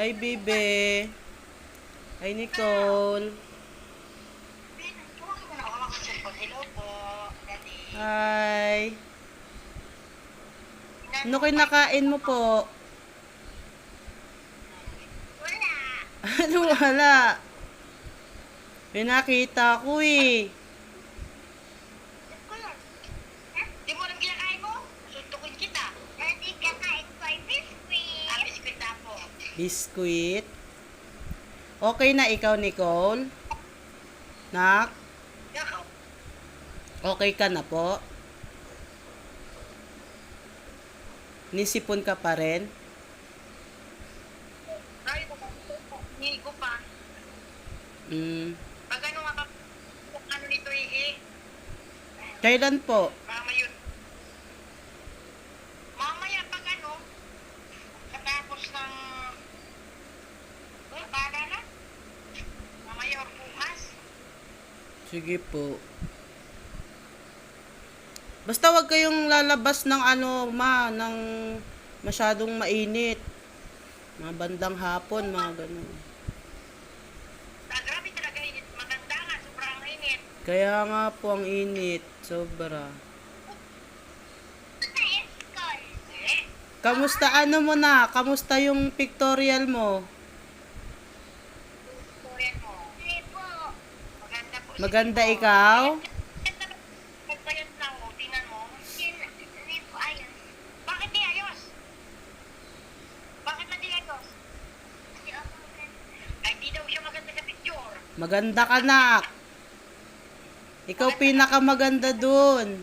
Ay, Bibe. Ay, Nicole. Hello po, Daddy. Hi. Ano kinakain mo po? Wala. Ano wala? Pinakita ko eh. Di mo alam kinakain mo? Suntukin kita. Daddy, kakain ko ay biscuit. Ah, biscuit na po. Biskuit. Okay na ikaw, Nicole? Nak? Yakaw. Okay ka na po? Nisipon ka pa rin? Ay, hindi ko pa. Mm. Pag ano nga ano nito eh. Kailan po? Mama yun. Mamaya pag ano, katapos ng bala na. Mamaya or bukas. Sige po. Basta wag kayong lalabas ng ng masyadong mainit. Mga bandang hapon, mga ganun. Grabe talaga init. Maganda nga, sobrang init. Kaya nga po ang init. Sobra. Kamusta mo na? Kamusta yung pictorial mo? Tuyan mo. Hindi po. Maganda po. Maganda ikaw? Magbayad lang mo. Tingnan mo. Hindi po ayos. Bakit di ayos? Bakit na di ayos? Hindi ako maganda. Ay, di daw siya maganda sa picture. Maganda ka na. Ikaw pinakamaganda dun.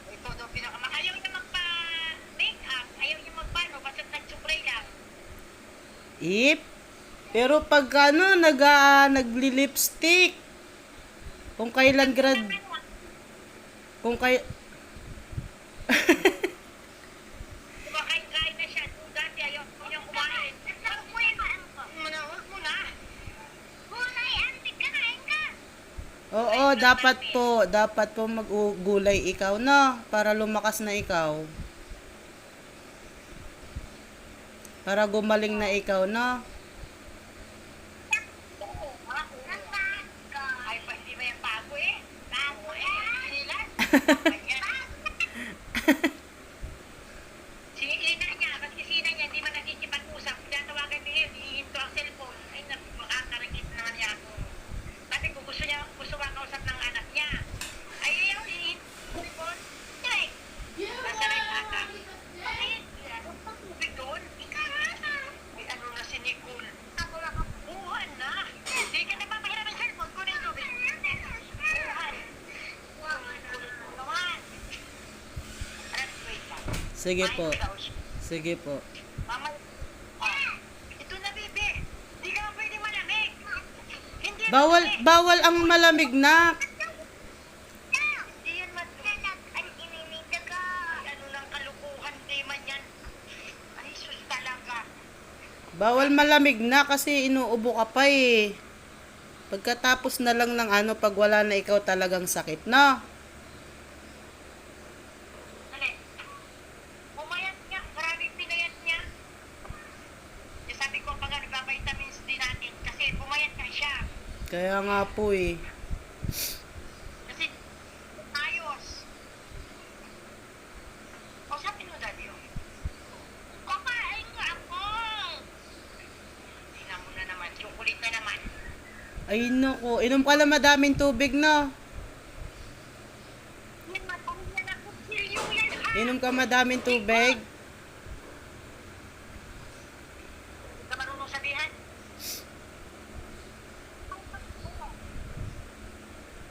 Ito daw pinaka... Ayaw niya magpa-make-up. Ayaw niya magpa-ano. Basta nag-spray lang. Ip. Pero pag nagli-lipstick. Kung kailan kung kay Diba kain na siya. Kung dati ayaw niyang kumain. Manahol mo na. Gulay, auntie, kanain ka. Oo, dapat po mag-gulay ikaw na para lumakas na ikaw. Para gumaling na ikaw na. Ay, pa, hindi ba yung bago eh? Bago eh. Sinilas? Sinilina niya, ba't kisina niya, hindi man nakikipag-usap. Tinatawagan niya, hihinto ang cellphone. Ay, makakaragit na niya ako. Sabi ko, gusto makausap ng anak niya. Ay, ayaw, hihinto ang cellphone. Direk. Nasa right ata. Bakit? Tubig doon? Ay, ano na si Nicole? Buwan na. Hindi ka nagpapahiram ng cellphone. Kunin yung tubig. Buwan. Naman. Wait lang. Sige po. Sige po. Mama, ito na, bebe. Hindi ka pwede malamig. Hindi Bawal ang malamig na. Hindi yan matulog. Ang inimig ka. Ano ng kalukuhan, di man yan. Ay, sus talaga. Bawal malamig na kasi inuubo ka pa eh. Pagkatapos na lang ng pag wala na ikaw talagang sakit na. Dali. Pumayat niya. Maraming pinayat niya. Eh, sabi ko, pag nagpa-vitamins din natin. Kasi pumayat na siya. Kaya nga po eh. Kasi ayos. O, sabi mo, Daddy, oh. Kakain nga ako. Tingnan mo na naman. Chocolate na naman. Ay nako, inom ka na madaming tubig na. Yan, matawag na ako. Silyo yan, ha? Inom ka madaming tubig. Hindi ka marunong sabihan.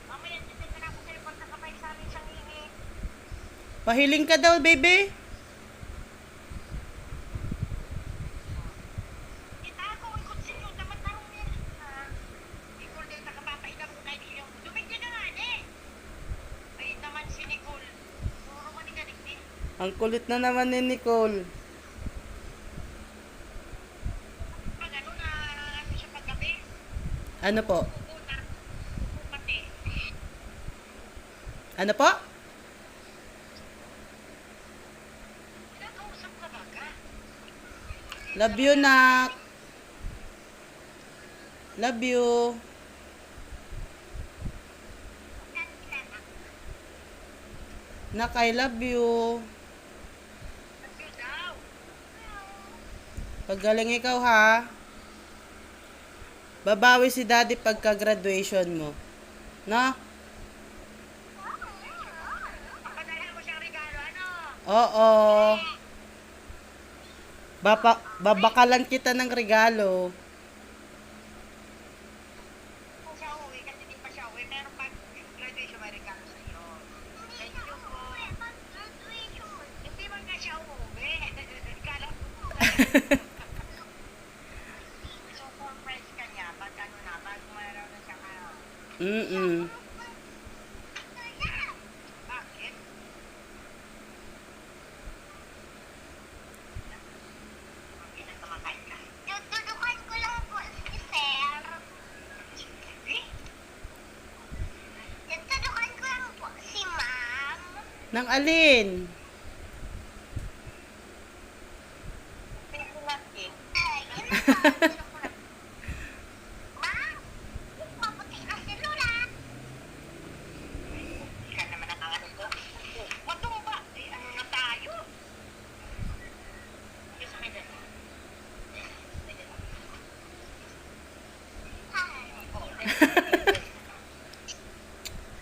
Mamaya, titin ka na ako sa'yo pag nakapay sa amin siyang hingi. Pahiling ka daw, baby. Itago ang kutsilyo, dapat tarong yan. Nicole, din nakapapahiga mo kahit iyo. Dumigyan ka nga, eh. Ay, naman si Nicole. Puro manigalig din. Ang kulit na naman ni Nicole. Pag ano na, ano siya paggabi, Ano po? pupunta. Pati. Ano po? Kinakausap ka ba ka? Love you, nak. Love you. Nak, I love you. Kasi daw. Paggaling ikaw, ha? Babawi si daddy pagka graduation mo. No? Padala mo siyang regalo, ano? Oo. Babakalan kita ng regalo. Kung siya uwi, kasi di pa siya uwi, meron pag graduation may regalo sa iyo. Thank you po. Hindi man nga siya uuwi. Kala ko. So, surprise ka niya, pag ano na, pag mayroon na siya ano. Mm-mm. Bakit? Okay na, kumakain ka. Tutudukan ko lang po si Sir. Eh? Tutudukan ko lang po si Ma'am. Nang alin? Pinag natin. Ay, yun na po. Tutudok ko lang. Ma'am, maputi na si Lola. Ika naman ang ano ko. Matumba. Eh, ano na tayo? Yes, okay din.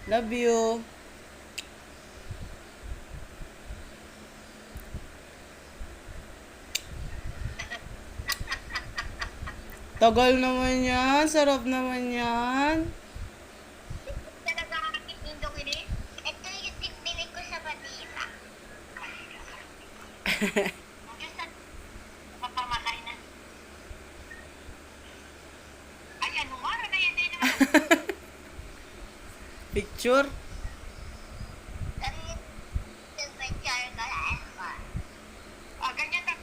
Love you. Tagal naman yan. Sarap naman yan. Talaga kakakit yung dawin eh. Ito yung binili ko sa Manila. Diyos na. Papamakain na. Ay, ano nga? Ano yan din naman? Picture? Ang picture ko lang po. Ah, ganyan na.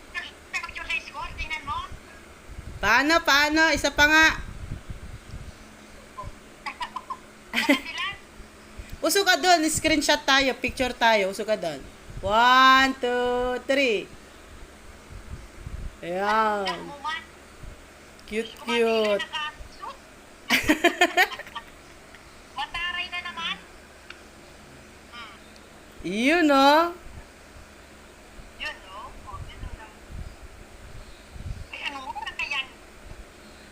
Picture sa score. Tingnan mo. Paano? Isa pa nga. Ano sila? Uso ka doon. Screenshot tayo. Picture tayo. Uso ka doon. 1, 2, 3. Ayan. Nakuman. Cute. Mataray na naman. Yun, oh. Yun, no? Oh, yun lang. Ay, ano nga na kaya?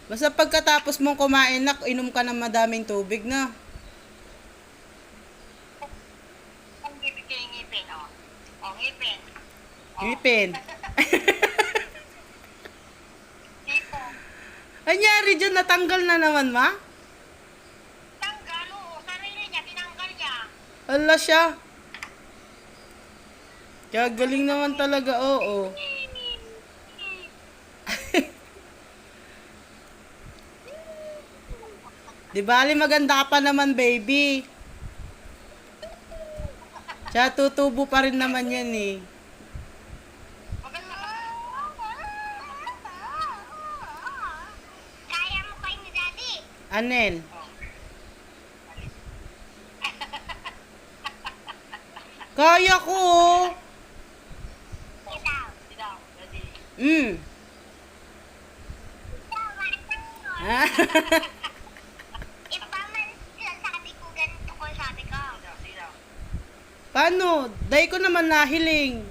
Basta pagkatapos mong kumain, nak, inom ka ng madaming tubig na. Ang bibigay ngipin, oh. Oh, ngipin. Oh. Ngipin. Tipo. Anyari dyan, natanggal na naman, ma? Tanggal, oo. Sarili niya, tinanggal niya. Ala siya. Kaya galing naman talaga, oo. Di bali maganda ka pa naman, baby. Tsaka tutubo pa rin naman yan eh. Maganda Kaya mo kayo ni Daddy. Anel. Kaya ko, oh. Ikaw. Sidaw, ready. Ah. Iba man sabi ko ganito ko sabi ko. Sidaw. Paano? Day ko naman nahiling.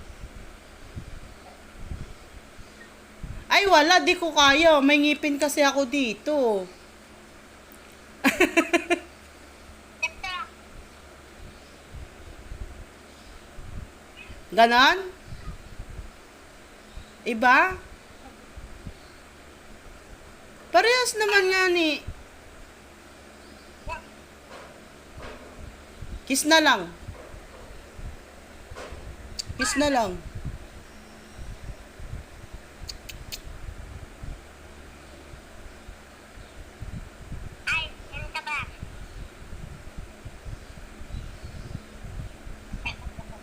Ay, wala. Di ko kaya. May ngipin kasi ako dito. Ito. Ganon? Iba? Parehas naman nga ni. Kiss na lang. Kiss na lang. Ay, yan ka ba?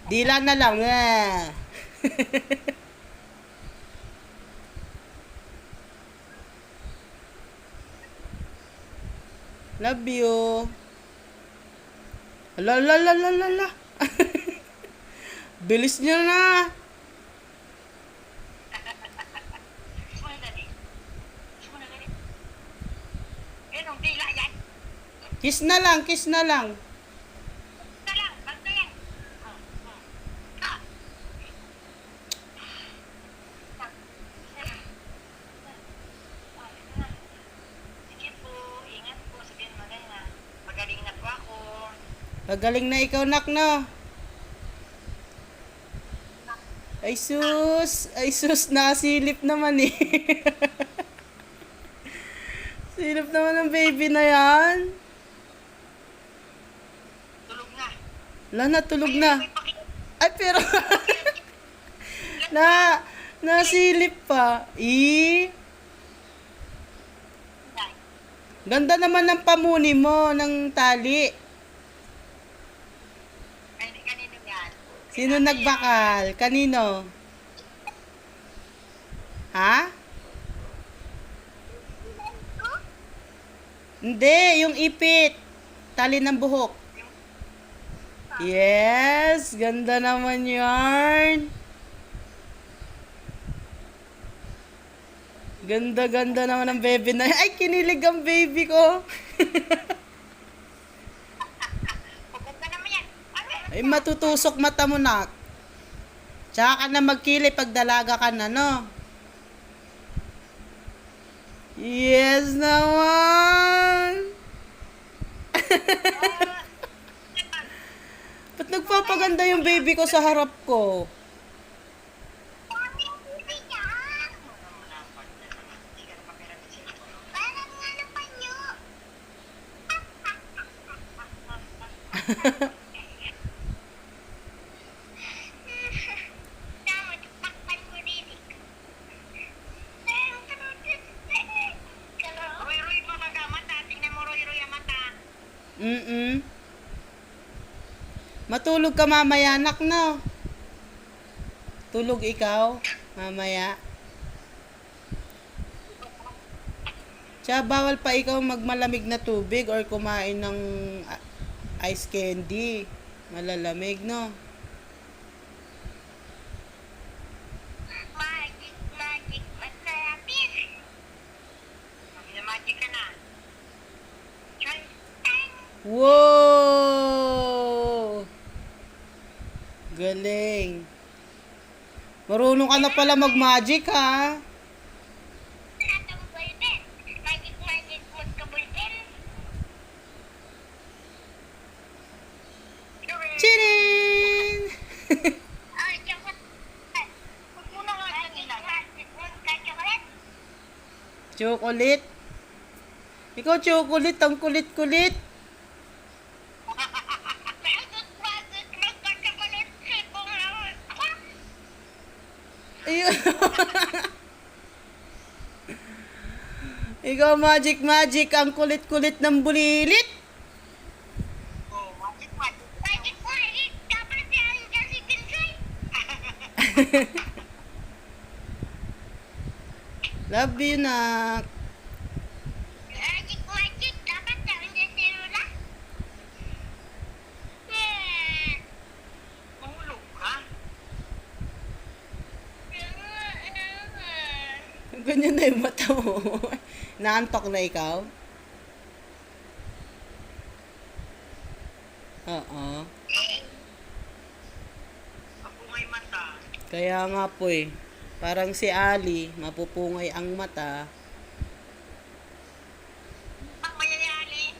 Dila na lang. Ah. Love you. La la la la la la. Bilis niya na. Kiss na lang, kiss na lang. Basta lang, basta yan. Ah. Sige po, ingat po. Sabihin mo na. Magaling na po ako. Pagaling na ikaw, nak, no? Ay sus, nakasilip naman eh. Silip naman ng baby na yan. Tulog na. Wala na, tulog na. May pakita. Ay, pero, nasilip pa. Ganda naman ng pamuni mo, ng tali. Ay, hindi kanino yan. Sino nagbakal? Kanino? Ha? Hindi, yung ipit. Tali ng buhok. Yes, ganda naman yarn. Ganda-ganda naman ang baby na. Ay, kinilig ang baby ko. Paganda naman yan. Ano? Ay, matutusok mata mo, nak. Tsaka ka na magkili pag dalaga ka na, no? Yes naman. Ba't nagpapaganda yung baby ko sa harap ko? Roy-roy pa baga mata. Tingnan mo roy-roy ang mata. Matulog ka mamaya, nak, no? Tulog ikaw, mamaya. Tsaka bawal pa ikaw magmalamig na tubig or kumain ng ice candy. Malalamig, no? Magic, masarapin. Magic ka na. Try. Wow! Galing. Marunong ka na pala mag-magic, ha? Natang bulben. Magic, magkabulben. Chirin! Oh, chocolate. Huwag mo na nga kanina. Magic, magka-chocolate. Chocolate. Ikaw, chocolate. Ang kulit-kulit. Magic, magka-chocolate. Sipong lang ako. Ayun. Ikaw, magic. Ang kulit-kulit ng bulilit. Oh, magic. Magic, magic. Dapat yan kasi kinsay. Love you, nak. Magic. Dapat yan kasi Lola. Mahulog ka? Ganyan na yung mata mo. Naantok na ikaw? Oo. Kapungay mata. Kaya nga po eh. Parang si Ali, mapupungay ang mata. Ang mayayali.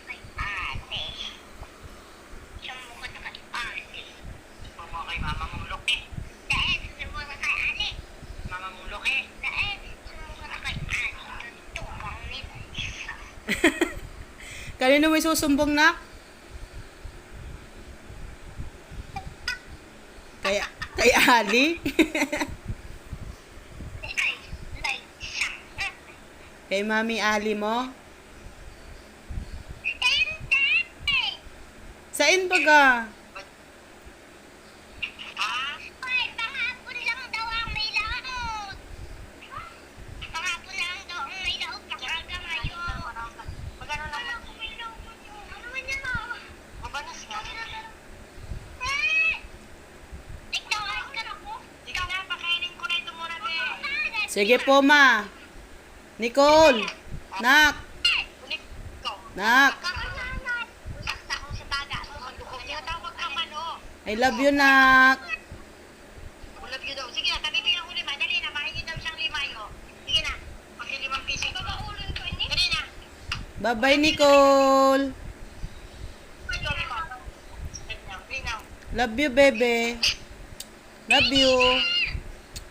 Kay ate. Sumukot na kay ate. Mama kay mama mong loke. Dahil sumukot na kay ate. Mama mong loke. Dahil sumukot na kay ate. Tutupang nila. Kanino may susumbong, nak? Kay Ali? Ay, like siya. Kay Mami Ali mo? Hindi. Saan baga? Ah? Ay, pangapon lang daw ang may laot. Pangapon lang daw ang may laot. Pag-aga ngayon. Magano naman? Ano may laot? Ano man yan o? Mabanas ka. Tignan ka na ko. Ikaw na, pakainin ko na ito muna, be. Sige po, ma. Nicole. Nak. Nak, Kakasanat. Saksa ko sa taga. Tinatawag kang ano. I love you, nak. Ulap yun daw. Sige na, tabi ko yung lima. Dali na, mahingi daw siyang lima yun. Sige na, pag 5 piso. Babaulan ko ini. Dali na. Bye-bye, Nicole. Ito, lima. Linaw. Love you, bebe. Love you.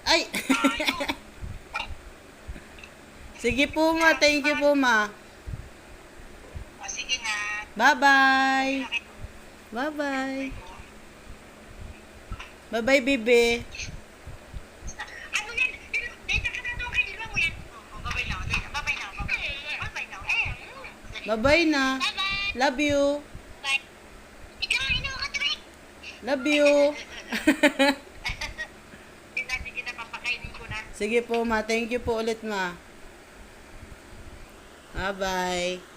Ay! Sige po, ma. Thank you po, ma. O, sige na. Bye-bye. Bye-bye. Bye-bye, bebe. Ano yan? Dito ka na doon kay lima mo yan. Babay na, babay na, babay na. Babay na. Bye-bye na. Bye-bye. Love you. Bye. Ikaw ang inuukatrik. Love you. Sige na, papakainin ko na. Sige po, ma. Thank you po ulit, ma. Bye-bye.